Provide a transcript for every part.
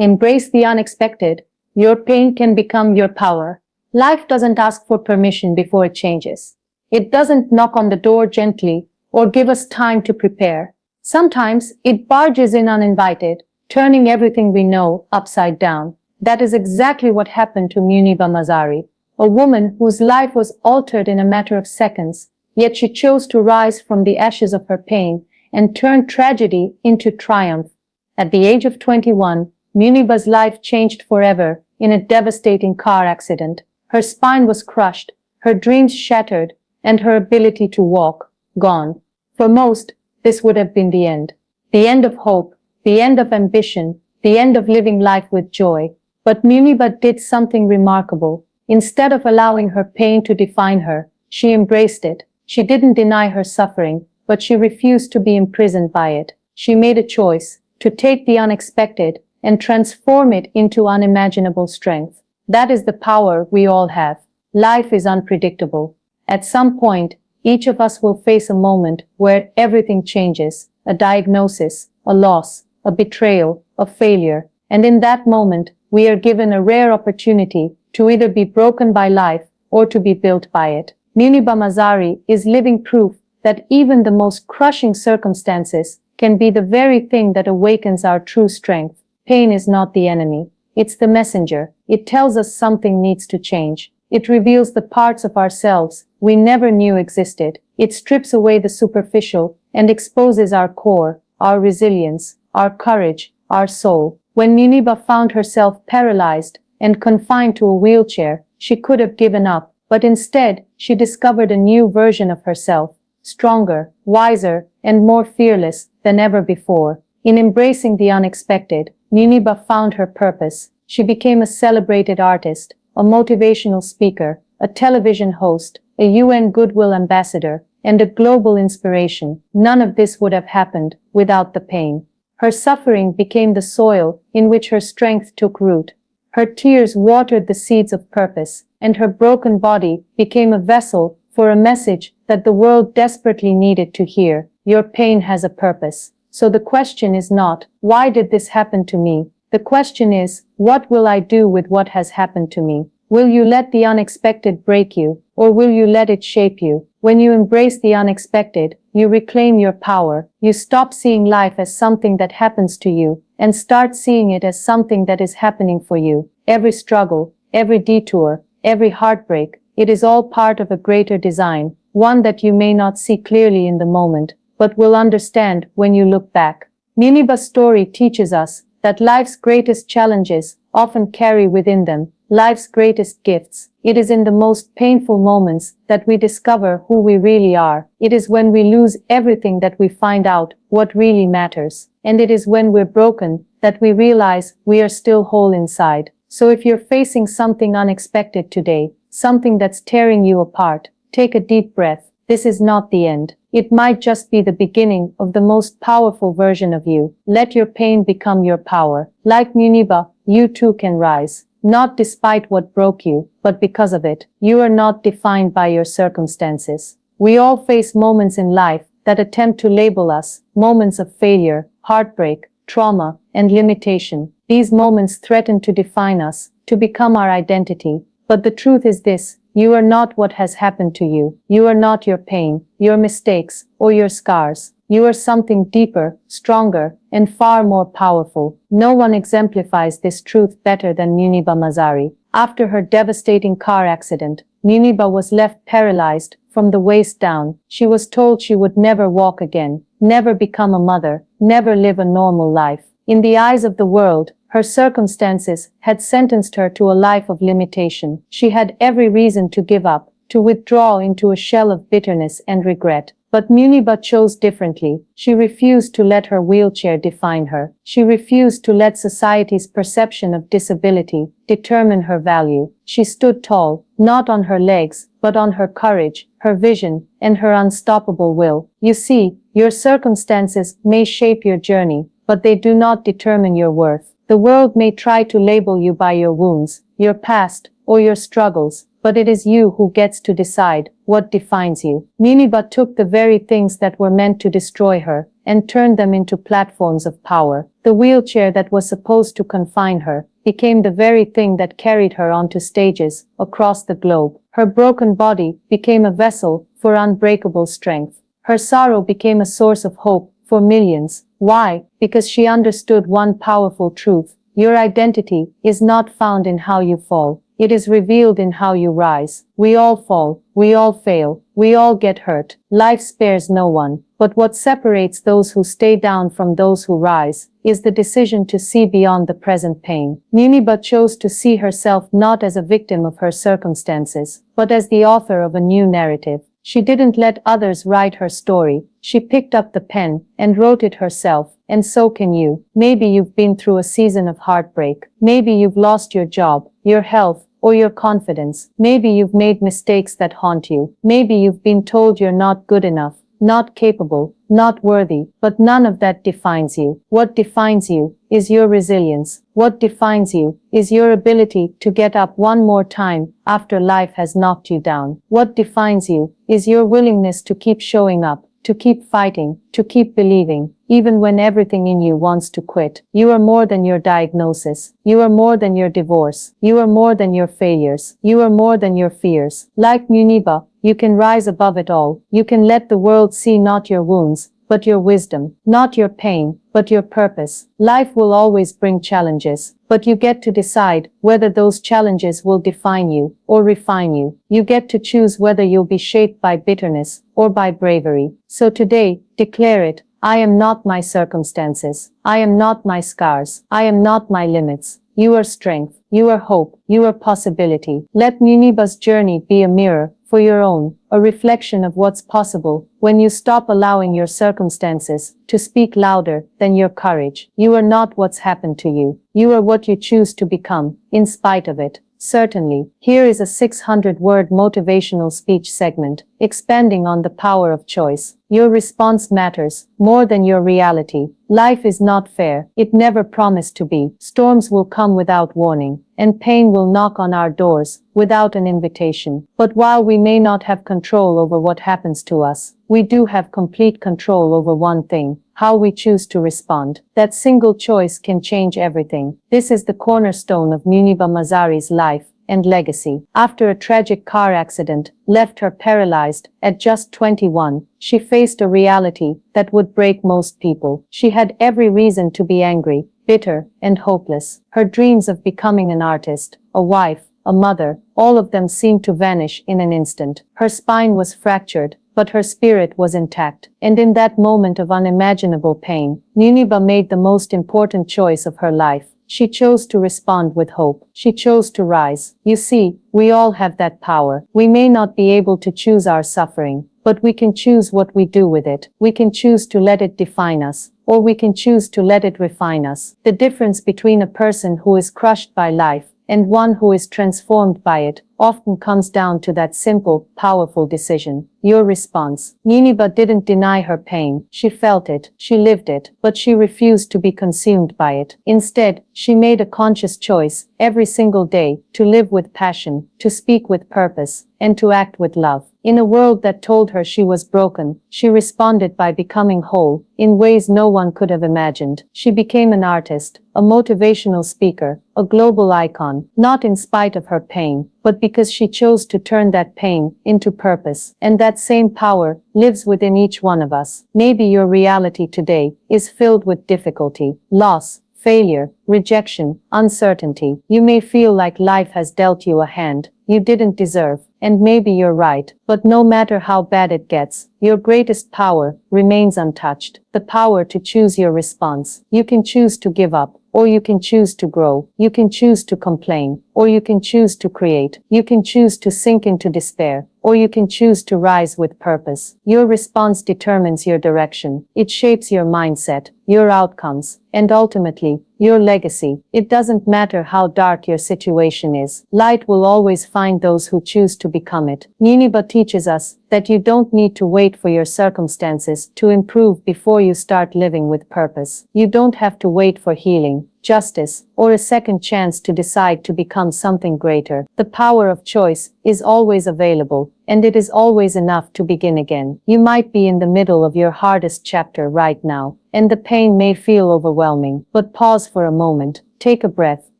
Embrace the unexpected. Your pain can become your power. Life doesn't ask for permission before it changes. It doesn't knock on the door gently or give us time to prepare. Sometimes it barges in uninvited, turning everything we know upside down. That is exactly what happened to Muniba Mazari, a woman whose life was altered in a matter of seconds, yet she chose to rise from the ashes of her pain and turn tragedy into triumph. At the age of 21, Muniba's life changed forever in a devastating car accident. Her spine was crushed, her dreams shattered, and her ability to walk gone. For most, this would have been the end. The end of hope, the end of ambition, the end of living life with joy. But Muniba did something remarkable. Instead of allowing her pain to define her, she embraced it. She didn't deny her suffering, but she refused to be imprisoned by it. She made a choice to take the unexpected and transform it into unimaginable strength. That is the power we all have. Life is unpredictable. At some point, each of us will face a moment where everything changes, a diagnosis, a loss, a betrayal, a failure. And in that moment, we are given a rare opportunity to either be broken by life or to be built by it. Muniba Mazari is living proof that even the most crushing circumstances can be the very thing that awakens our true strength. Pain is not the enemy. It's the messenger. It tells us something needs to change. It reveals the parts of ourselves we never knew existed. It strips away the superficial and exposes our core, our resilience, our courage, our soul. When Muniba found herself paralyzed and confined to a wheelchair, she could have given up, but instead, she discovered a new version of herself, stronger, wiser, and more fearless than ever before. In embracing the unexpected, Muniba found her purpose. She became a celebrated artist, a motivational speaker, a television host, a UN Goodwill Ambassador, and a global inspiration. None of this would have happened without the pain. Her suffering became the soil in which her strength took root. Her tears watered the seeds of purpose, and her broken body became a vessel for a message that the world desperately needed to hear. Your pain has a purpose. So the question is not, why did this happen to me? The question is, what will I do with what has happened to me? Will you let the unexpected break you, or will you let it shape you? When you embrace the unexpected, you reclaim your power. You stop seeing life as something that happens to you, and start seeing it as something that is happening for you. Every struggle, every detour, every heartbreak, it is all part of a greater design, one that you may not see clearly in the moment, but will understand when you look back. Muniba's story teaches us that life's greatest challenges often carry within them life's greatest gifts. It is in the most painful moments that we discover who we really are. It is when we lose everything that we find out what really matters. And it is when we're broken that we realize we are still whole inside. So if you're facing something unexpected today, something that's tearing you apart, take a deep breath. This is not the end. It might just be the beginning of the most powerful version of you. Let your pain become your power. Like Muniba, you too can rise. Not despite what broke you, but because of it. You are not defined by your circumstances. We all face moments in life that attempt to label us, moments of failure, heartbreak, trauma, and limitation. These moments threaten to define us, to become our identity. But the truth is this, you are not what has happened to you. You are not your pain, your mistakes, or your scars. You are something deeper, stronger, and far more powerful. No one exemplifies this truth better than Muniba Mazari. After her devastating car accident, Muniba was left paralyzed from the waist down. She was told she would never walk again, never become a mother, never live a normal life. In the eyes of the world, her circumstances had sentenced her to a life of limitation. She had every reason to give up, to withdraw into a shell of bitterness and regret. But Muniba chose differently. She refused to let her wheelchair define her. She refused to let society's perception of disability determine her value. She stood tall, not on her legs, but on her courage, her vision, and her unstoppable will. You see, your circumstances may shape your journey, but they do not determine your worth. The world may try to label you by your wounds, your past, or your struggles, but it is you who gets to decide what defines you. Muniba took the very things that were meant to destroy her and turned them into platforms of power. The wheelchair that was supposed to confine her became the very thing that carried her onto stages across the globe. Her broken body became a vessel for unbreakable strength. Her sorrow became a source of hope for millions. Why? Because she understood one powerful truth. Your identity is not found in how you fall. It is revealed in how you rise. We all fall. We all fail. We all get hurt. Life spares no one. But what separates those who stay down from those who rise is the decision to see beyond the present pain. Muniba chose to see herself not as a victim of her circumstances, but as the author of a new narrative. She didn't let others write her story. She picked up the pen and wrote it herself. And so can you. Maybe you've been through a season of heartbreak. Maybe you've lost your job, your health, or your confidence. Maybe you've made mistakes that haunt you. Maybe you've been told you're not good enough, not capable, not worthy, but none of that defines you. What defines you is your resilience. What defines you is your ability to get up one more time after life has knocked you down. What defines you is your willingness to keep showing up, to keep fighting, to keep believing, even when everything in you wants to quit. You are more than your diagnosis. You are more than your divorce. You are more than your failures. You are more than your fears. Like Muniba, you can rise above it all. You can let the world see not your wounds, but your wisdom, not your pain, but your purpose. Life will always bring challenges, but you get to decide whether those challenges will define you or refine you. You get to choose whether you'll be shaped by bitterness or by bravery. So today, declare it. I am not my circumstances. I am not my scars. I am not my limits. You are strength. You are hope. You are possibility. Let Muniba's journey be a mirror for your own, a reflection of what's possible when you stop allowing your circumstances to speak louder than your courage. You are not what's happened to you. You are what you choose to become, in spite of it. Certainly, here is a 600-word motivational speech segment, expanding on the power of choice. Your response matters more than your reality. Life is not fair. It never promised to be. Storms will come without warning, and pain will knock on our doors without an invitation. But while we may not have control over what happens to us, we do have complete control over one thing: how we choose to respond. That single choice can change everything. This is the cornerstone of Muniba Mazari's life and legacy. After a tragic car accident left her paralyzed at just 21, she faced a reality that would break most people. She had every reason to be angry, bitter, and hopeless. Her dreams of becoming an artist, a wife, a mother, all of them seemed to vanish in an instant. Her spine was fractured, but her spirit was intact. And in that moment of unimaginable pain, Muniba made the most important choice of her life. She chose to respond with hope. She chose to rise. You see, we all have that power. We may not be able to choose our suffering, but we can choose what we do with it. We can choose to let it define us, or we can choose to let it refine us. The difference between a person who is crushed by life and one who is transformed by it often comes down to that simple, powerful decision. Your response. Muniba didn't deny her pain. She felt it. She lived it. But she refused to be consumed by it. Instead, she made a conscious choice every single day to live with passion, to speak with purpose, and to act with love. In a world that told her she was broken, she responded by becoming whole in ways no one could have imagined. She became an artist, a motivational speaker, a global icon, not in spite of her pain, but because she chose to turn that pain into purpose. And that same power lives within each one of us. Maybe your reality today is filled with difficulty, loss, failure, rejection, uncertainty. You may feel like life has dealt you a hand you didn't deserve, and maybe you're right. But no matter how bad it gets, your greatest power remains untouched. The power to choose your response. You can choose to give up, or you can choose to grow. You can choose to complain, or you can choose to create. You can choose to sink into despair, or you can choose to rise with purpose. Your response determines your direction. It shapes your mindset, your outcomes, and ultimately, your legacy. It doesn't matter how dark your situation is. Light will always find those who choose to become it. Muniba teaches us that you don't need to wait for your circumstances to improve before you start living with purpose. You don't have to wait for healing justice, or a second chance to decide to become something greater. The power of choice is always available, and it is always enough to begin again. You might be in the middle of your hardest chapter right now, and the pain may feel overwhelming, but pause for a moment, take a breath,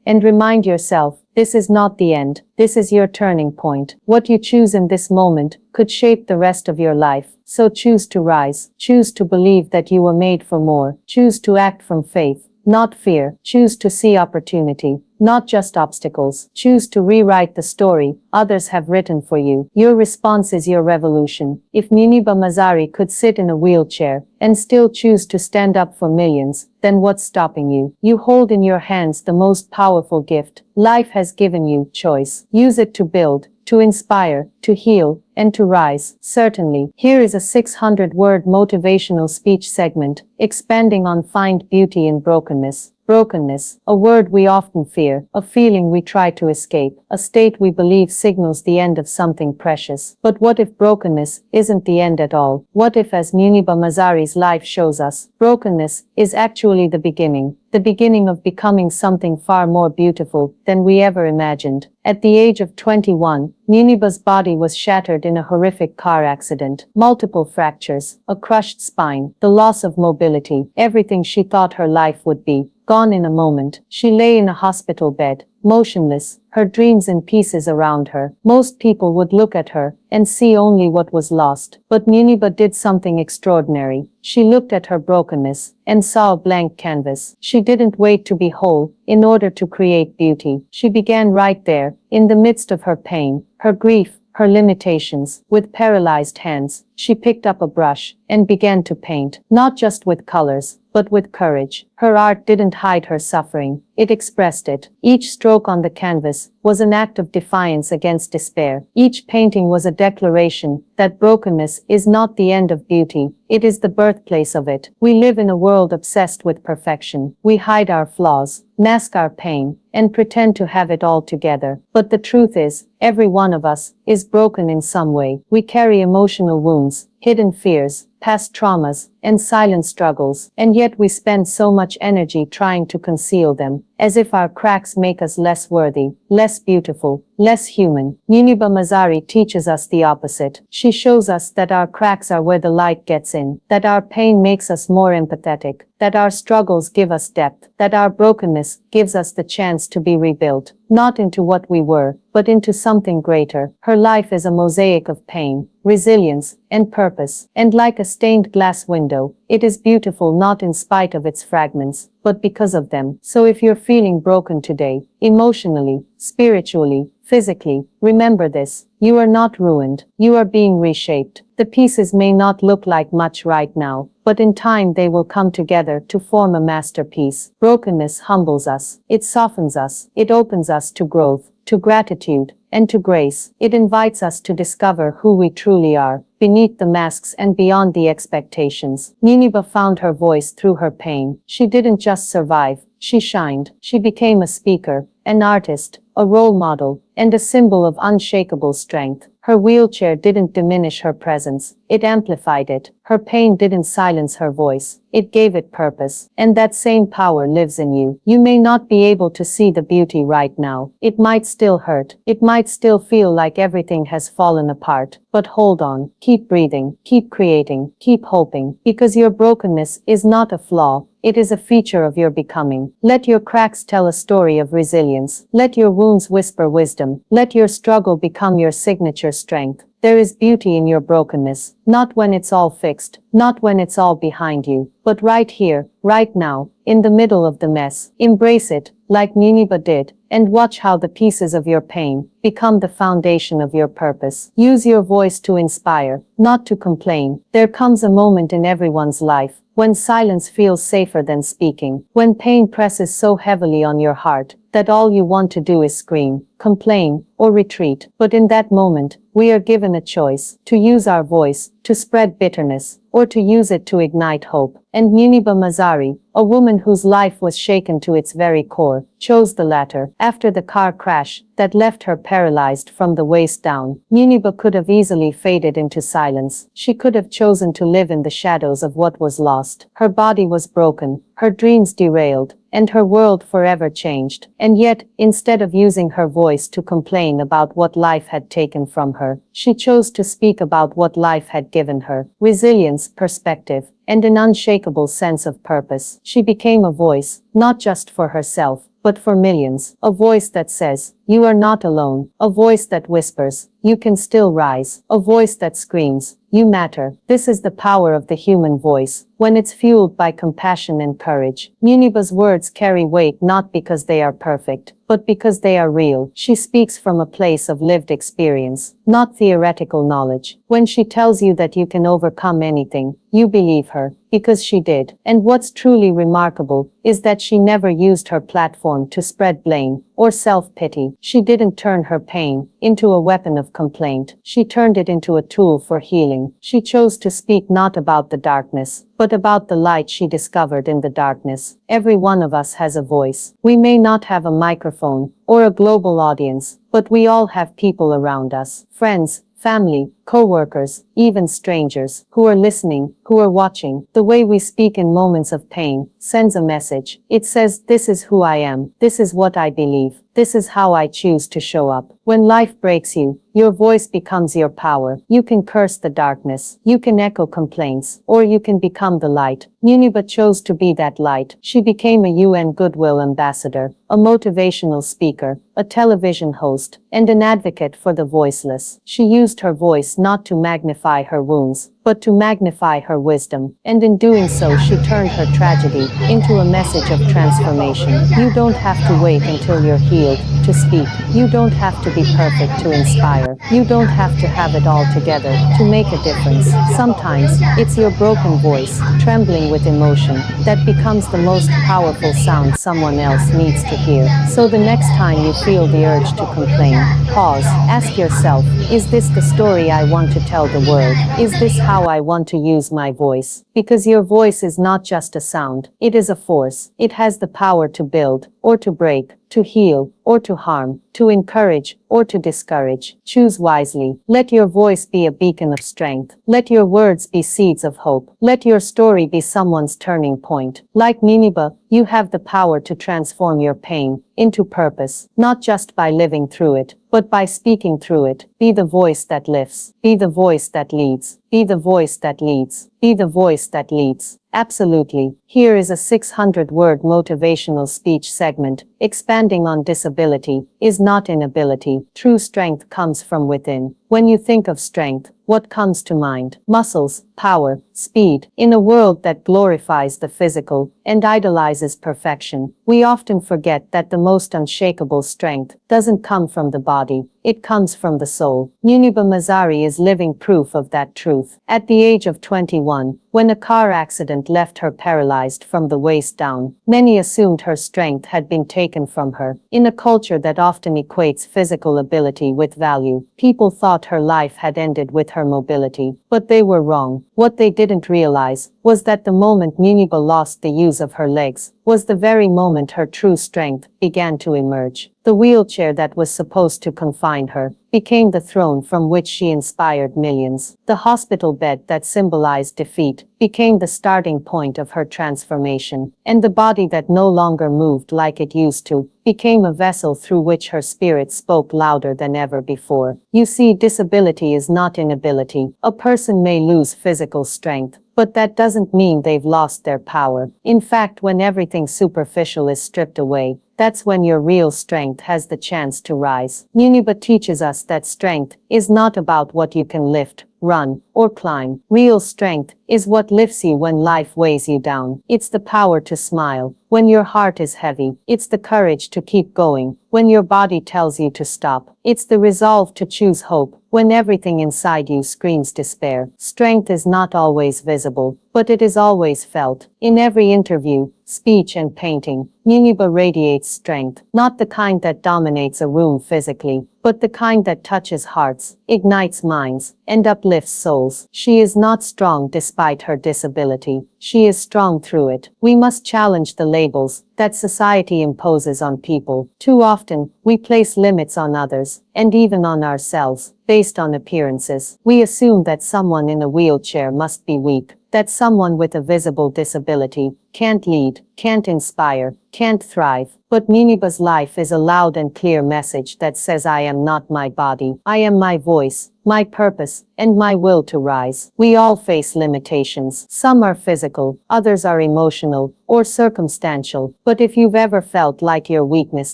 and remind yourself, this is not the end, this is your turning point. What you choose in this moment could shape the rest of your life. So choose to rise, choose to believe that you were made for more, choose to act from faith, not fear, choose to see opportunity, not just obstacles, choose to rewrite the story others have written for you. Your response is your revolution. If Muniba Mazari could sit in a wheelchair and still choose to stand up for millions, then what's stopping you? You hold in your hands the most powerful gift life has given you, choice. Use it to build, to inspire, to heal, and to rise. Certainly, here is a 600-word motivational speech segment, expanding on find beauty in brokenness. Brokenness, a word we often fear, a feeling we try to escape, a state we believe signals the end of something precious. But what if brokenness isn't the end at all? What if, as Muniba Mazari's life shows us, brokenness is actually the beginning of becoming something far more beautiful than we ever imagined? At the age of 21, Muniba's body was shattered in a horrific car accident. Multiple fractures, a crushed spine, the loss of mobility, everything she thought her life would be, gone in a moment. She lay in a hospital bed, motionless, her dreams in pieces around her. Most people would look at her and see only what was lost. But Muniba did something extraordinary. She looked at her brokenness and saw a blank canvas. She didn't wait to be whole in order to create beauty. She began right there, in the midst of her pain, her grief, her limitations. With paralyzed hands, she picked up a brush and began to paint, not just with colors, but with courage. Her art didn't hide her suffering, it expressed it. Each stroke on the canvas was an act of defiance against despair. Each painting was a declaration that brokenness is not the end of beauty, it is the birthplace of it. We live in a world obsessed with perfection. We hide our flaws, mask our pain, and pretend to have it all together. But the truth is, every one of us is broken in some way. We carry emotional wounds, hidden fears, past traumas, and silent struggles, and yet we spend so much energy trying to conceal them, as if our cracks make us less worthy, less beautiful, less human. Muniba Mazari teaches us the opposite. She shows us that our cracks are where the light gets in, that our pain makes us more empathetic, that our struggles give us depth, that our brokenness gives us the chance to be rebuilt, not into what we were, but into something greater. Her life is a mosaic of pain, resilience, and purpose, and like a stained glass window, it is beautiful not in spite of its fragments, but because of them. So if you're feeling broken today, emotionally, spiritually, physically, remember this: you are not ruined, you are being reshaped. The pieces may not look like much right now, but in time they will come together to form a masterpiece. Brokenness humbles us, it softens us, it opens us to growth, to gratitude, and to grace. It invites us to discover who we truly are, beneath the masks and beyond the expectations. Muniba found her voice through her pain. She didn't just survive, she shined. She became a speaker, an artist, a role model, and a symbol of unshakable strength. Her wheelchair didn't diminish her presence, it amplified it. Her pain didn't silence her voice, it gave it purpose. And that same power lives in you. You may not be able to see the beauty right now. It might still hurt. It might still feel like everything has fallen apart. But hold on, keep breathing, keep creating, keep hoping, because your brokenness is not a flaw. It is a feature of your becoming. Let your cracks tell a story of resilience. Let your wounds whisper wisdom. Let your struggle become your signature strength. There is beauty in your brokenness, not when it's all fixed, not when it's all behind you, but right here, right now, in the middle of the mess. Embrace it, like Muniba did, and watch how the pieces of your pain become the foundation of your purpose. Use your voice to inspire, not to complain. There comes a moment in everyone's life when silence feels safer than speaking, when pain presses so heavily on your heart that all you want to do is scream, complain, or retreat. But in that moment, we are given a choice: to use our voice, to spread bitterness, or to use it to ignite hope. And Muniba Mazari, a woman whose life was shaken to its very core, chose the latter. After the car crash that left her paralyzed from the waist down, Muniba could have easily faded into silence. She could have chosen to live in the shadows of what was lost. Her body was broken, her dreams derailed, and her world forever changed. And yet, instead of using her voice to complain about what life had taken from her, she chose to speak about what life had given her: resilience, perspective, and an unshakable sense of purpose. She became a voice, not just for herself, but for millions. A voice that says, "You are not alone." A voice that whispers, "You can still rise." A voice that screams, "You matter." This is the power of the human voice, when it's fueled by compassion and courage. Muniba's words carry weight not because they are perfect, but because they are real. She speaks from a place of lived experience, not theoretical knowledge. When she tells you that you can overcome anything, you believe her, because she did. And what's truly remarkable is that she never used her platform to spread blame or self-pity. She didn't turn her pain into a weapon of complaint. She turned it into a tool for healing. She chose to speak not about the darkness, but about the light she discovered in the darkness. Every one of us has a voice. We may not have a microphone or a global audience, but we all have people around us, friends, family, co-workers, even strangers, who are listening, who are watching. The way we speak in moments of pain sends a message. It says, "This is who I am. This is what I believe. This is how I choose to show up." When life breaks you, your voice becomes your power. You can curse the darkness, you can echo complaints, or you can become the light. Muniba chose to be that light. She became a UN Goodwill Ambassador, a motivational speaker, a television host, and an advocate for the voiceless. She used her voice not to magnify her wounds, but to magnify her wisdom. And in doing so, she turned her tragedy into a message of transformation. You don't have to wait until you're healed to speak. You don't have to be perfect to inspire. You don't have to have it all together to make a difference. Sometimes, it's your broken voice, trembling with emotion, that becomes the most powerful sound someone else needs to hear. So the next time you feel the urge to complain, pause, ask yourself, is this the story I want to tell the world? Is this how I want to use my voice? Because your voice is not just a sound, it is a force. It has the power to build, or to break, to heal, or to harm, to encourage, or to discourage. Choose wisely. Let your voice be a beacon of strength. Let your words be seeds of hope. Let your story be someone's turning point. Like Muniba, you have the power to transform your pain into purpose, not just by living through it, but by speaking through it. Be the voice that lifts. Be the voice that leads. Be the voice that leads. Be the voice that leads. Absolutely. Here is a 600-word motivational speech segment. Expanding on disability is not inability. True strength comes from within. When you think of strength, what comes to mind? Muscles, power, speed. In a world that glorifies the physical and idolizes perfection, we often forget that the most unshakable strength doesn't come from the body. It comes from the soul. Muniba Mazari is living proof of that truth. At the age of 21, when a car accident left her paralyzed from the waist down, many assumed her strength had been taken from her. In a culture that often equates physical ability with value, people thought her life had ended with her mobility. But they were wrong. What they didn't realize was that the moment Muniba lost the use of her legs was the very moment her true strength began to emerge. The wheelchair that was supposed to confine her became the throne from which she inspired millions. The hospital bed that symbolized defeat became the starting point of her transformation. And the body that no longer moved like it used to became a vessel through which her spirit spoke louder than ever before. You see, disability is not inability. A person may lose physical strength, but that doesn't mean they've lost their power. In fact, when everything superficial is stripped away, that's when your real strength has the chance to rise. Muniba teaches us that strength is not about what you can lift, run, or climb. Real strength is what lifts you when life weighs you down. It's the power to smile when your heart is heavy. It's the courage to keep going when your body tells you to stop. It's the resolve to choose hope when everything inside you screams despair. Strength is not always visible, but it is always felt. In every interview, speech, and painting, Muniba radiates strength, not the kind that dominates a room physically, but the kind that touches hearts, ignites minds, and uplifts souls. She is not strong despite her disability. She is strong through it. We must challenge the labels that society imposes on people. Too often, we place limits on others, and even on ourselves, based on appearances. We assume that someone in a wheelchair must be weak, that someone with a visible disability can't lead, can't inspire, can't thrive. But Muniba's life is a loud and clear message that says I am not my body, I am my voice, my purpose, and my will to rise. We all face limitations. Some are physical, others are emotional, or circumstantial. But if you've ever felt like your weakness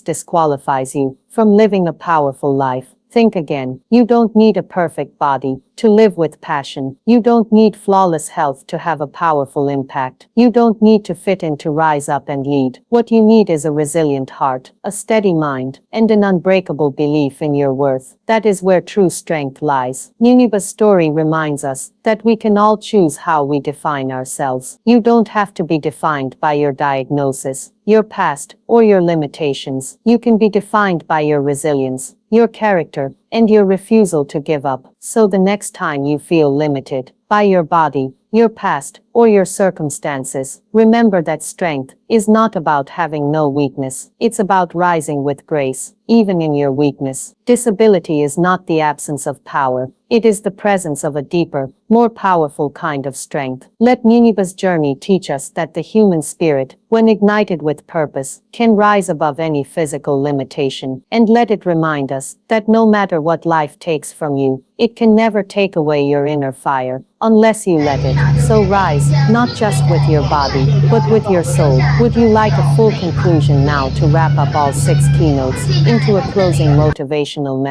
disqualifies you from living a powerful life, think again. You don't need a perfect body to live with passion. You don't need flawless health to have a powerful impact. You don't need to fit in to rise up and lead. What you need is a resilient heart, a steady mind, and an unbreakable belief in your worth. That is where true strength lies. Muniba's story reminds us that we can all choose how we define ourselves. You don't have to be defined by your diagnosis, your past, or your limitations. You can be defined by your resilience, your character, and your refusal to give up. So the next time you feel limited by your body, your past, or your circumstances, remember that strength is not about having no weakness. It's about rising with grace, even in your weakness. Disability is not the absence of power. It is the presence of a deeper, more powerful kind of strength. Let Muniba's journey teach us that the human spirit, when ignited with purpose, can rise above any physical limitation. And let it remind us that no matter what life takes from you, it can never take away your inner fire, unless you let it. So rise, not just with your body, but with your soul. Would you like a full conclusion now to wrap up all 6 keynotes into a closing motivational message?